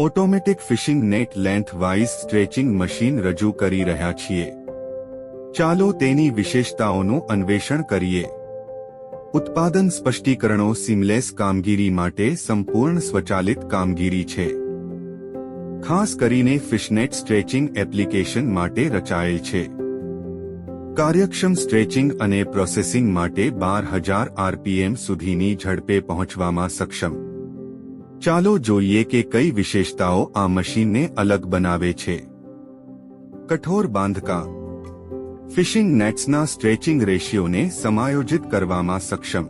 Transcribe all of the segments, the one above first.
Automatic fishing net lengthwise stretching machine રજૂ કરી રહ્યા છીએ. ચાલો તેની વિશેષતાઓનું અન્વેષણ કરીએ. ઉત્પાદન સ્પષ્ટીકરણો સીમલેસ કામગીરી માટે સંપૂર્ણ સ્વચાલિત કામગીરી છે. ખાસ કરીને ફિશનેટ સ્ટ્રેચિંગ એપ્લિકેશન માટે રચાયેલ છે. કાર્યક્ષમ સ્ટ્રેચિંગ અને પ્રોસેસિંગ માટે 12,000 RPM સુધીની ઝડપે પહોંચવામાં સક્ષમ. ચાલો જોઈએ કે કઈ વિશેષતાઓ આ મશીનને અલગ બનાવે છે. કઠોર બાંધકામ. ફિશિંગ નેટ્સના સ્ટ્રેચિંગ રેશિયોને સમાયોજિત કરવામાં સક્ષમ.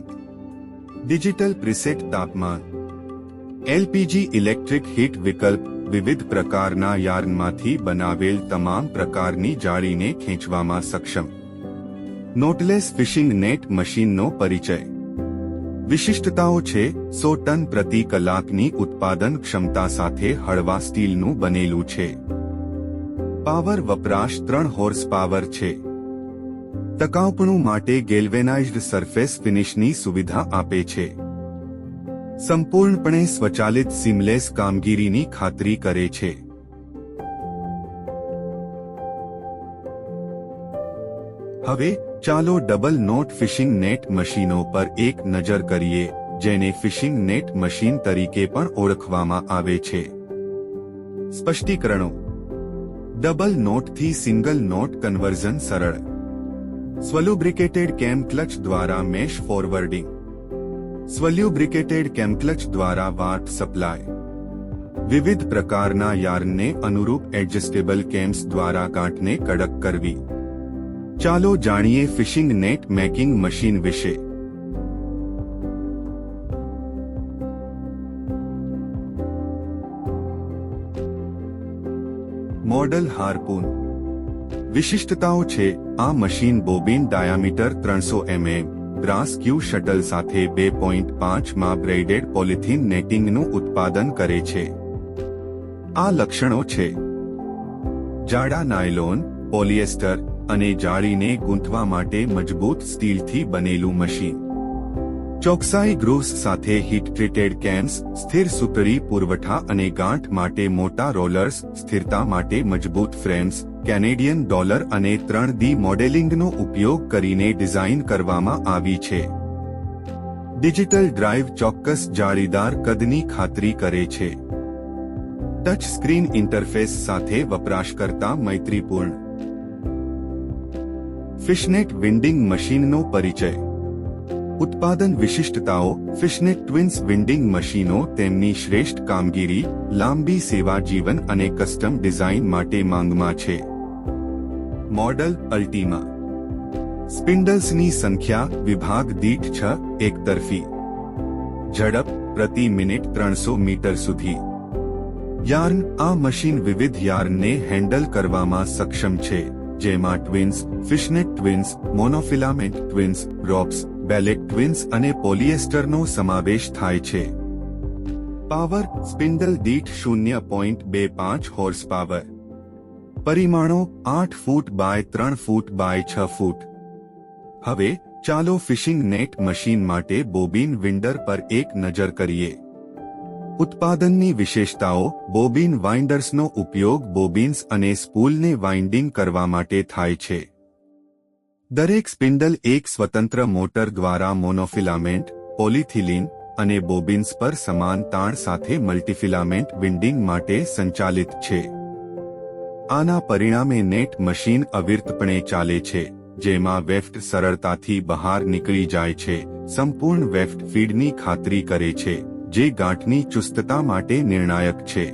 ડિજિટલ પ્રીસેટ તાપમાન. LPG ઇલેક્ટ્રિક હીટ વિકલ્પ વિવિધ પ્રકારના યાર્નમાંથી બનાવેલ તમામ પ્રકારની જાળીને ખેંચવામાં સક્ષમ. નોટલેસ ફિશિંગ નેટ મશીનનો પરિચય. વિશિષ્ટતાઓ છે 100 ટન પ્રતિ કલાકની ઉત્પાદન ક્ષમતા સાથે હળવા સ્ટીલનું બનેલું છે. પાવર વપરાશ 3 હોર્સ પાવર છે. ટકાઉપણું માટે ગેલ્વેનાઇઝ્ડ સરફેસ ફિનિશની સુવિધા આપે છે. સંપૂર્ણપણે સ્વચાલિત સીમલેસ કામગીરીની ખાતરી કરે છે. હવે ચાલો ડબલ નોટ ફિશિંગ નેટ મશીનો પર એક નજર કરીએ, જેને ફિશિંગ નેટ મશીન તરીકે પણ ઓળખવામાં આવે છે. સ્પષ્ટીકરણો. ડબલ નોટથી સિંગલ નોટ કન્વર્ઝન સરળ. સ્વલ્યુબ્રિકેટેડ કેમ ક્લચ દ્વારા મેશ ફોરવર્ડિંગ. સ્વલ્યુબ્રિકેટેડ કેમ ક્લચ દ્વારા વાર્પ સપ્લાય. વિવિધ પ્રકારના યાર્નને અનુરૂપ એડજસ્ટેબલ કેમ્સ દ્વારા ગાંઠને કડક કરવી. ચાલો જાણીએ ફિશિંગ નેટ મેકિંગ મશીન વિશે. Model harpoon. વિશિષ્ટતાઓ છે આ machine bobbin diameter 300 mm brass ક્યુ શટલ સાથે 2.5 માં બ્રેઇડેડ પોલિથીન નેટિંગનું ઉત્પાદન કરે છે. આ લક્ષણો છે: જાડા નાયલોન, પોલિએસ્ટર અને જાળીને ગૂંથવા માટે મજબૂત સ્ટીલથી બનેલું મશીન. ચોકસાઈ ગ્રૂવ્સ સાથે હીટ ટ્રીટેડ કેમ્સ, સ્થિર સૂતળી પુરવઠા અને ગાંઠ માટે મોટા રોલર્સ, સ્થિરતા માટે મજબૂત ફ્રેમ્સ. કેનેડિયન ડોલર અને 3D મોડેલિંગનો ઉપયોગ કરીને ડિઝાઇન કરવામાં આવી છે. ડિજિટલ ડ્રાઇવ ચોક્કસ જાળીદાર કદની ખાતરી કરે છે. ટચ સ્ક્રીન ઇન્ટરફેસ સાથે વપરાશકર્તા મૈત્રીપૂર્ણ. ફિશનેટ વિન્ડિંગ મશીનનો પરિચય. ઉત્પાદન વિશિષ્ટતાઓ. ફિશનેટ ટ્વિન્સ વિન્ડિંગ મશીનો તેમની શ્રેષ્ઠ કામગીરી, લાંબી સેવા જીવન અને કસ્ટમ ડિઝાઇન માટે માંગમાં છે. મોડલ અલ્ટીમા. સ્પિન્ડલ્સની સંખ્યા વિભાગ દીઠ 6, એકતરફી. ઝડપ પ્રતિ મિનિટ 300 મીટર સુધી. યાર્ન. આ મશીન વિવિધ યાર્નને હેન્ડલ કરવામાં સક્ષમ છે, જેમાં twines, fishnet twines, monofilament twines, ropes, બેલેક ટ્વિન્સ અને પોલિએસ્ટરનો સમાવેશ થાય છે. પાવર. સ્પિન્ડલ દીઠ 0.25 હોર્સ પાવર. પરિમાણો 8 ફૂટ બાય 3 ફૂટ બાય 6 ફૂટ. હવે ચાલો ફિશિંગ નેટ મશીન માટે બોબિન વિન્ડર પર એક નજર કરીએ. ઉત્પાદનની વિશેષતાઓ. બોબિન વાઇન્ડર્સનો ઉપયોગ બોબિન્સ અને સ્પૂલને વાઇન્ડિંગ કરવા માટે થાય છે. દરેક સ્પિન્ડલ એક સ્વતંત્ર મોટર દ્વારા મોનોફિલામેન્ટ, પોલિથિલિન અને બોબિન્સ પર સમાન તાણ સાથે મલ્ટીફિલામેન્ટ વિન્ડિંગ માટે સંચાલિત છે. આના પરિણામે નેટ મશીન અવિરતપણે ચાલે છે, જેમાં વેફ્ટ સરળતાથી બહાર નીકળી જાય છે. સંપૂર્ણ વેફ્ટ ફીડની ખાતરી કરે છે, જે ગાંઠની ચુસ્તતા માટે નિર્ણાયક છે.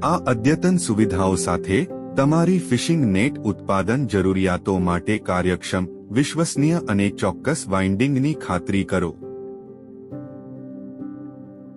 આ અદ્યતન સુવિધાઓ સાથે તમારી ફિશિંગ નેટ ઉત્પાદન જરૂરિયાતો માટે કાર્યક્ષમ, વિશ્વસનીય અને ચોક્કસ વાઇન્ડિંગની ખાતરી કરો.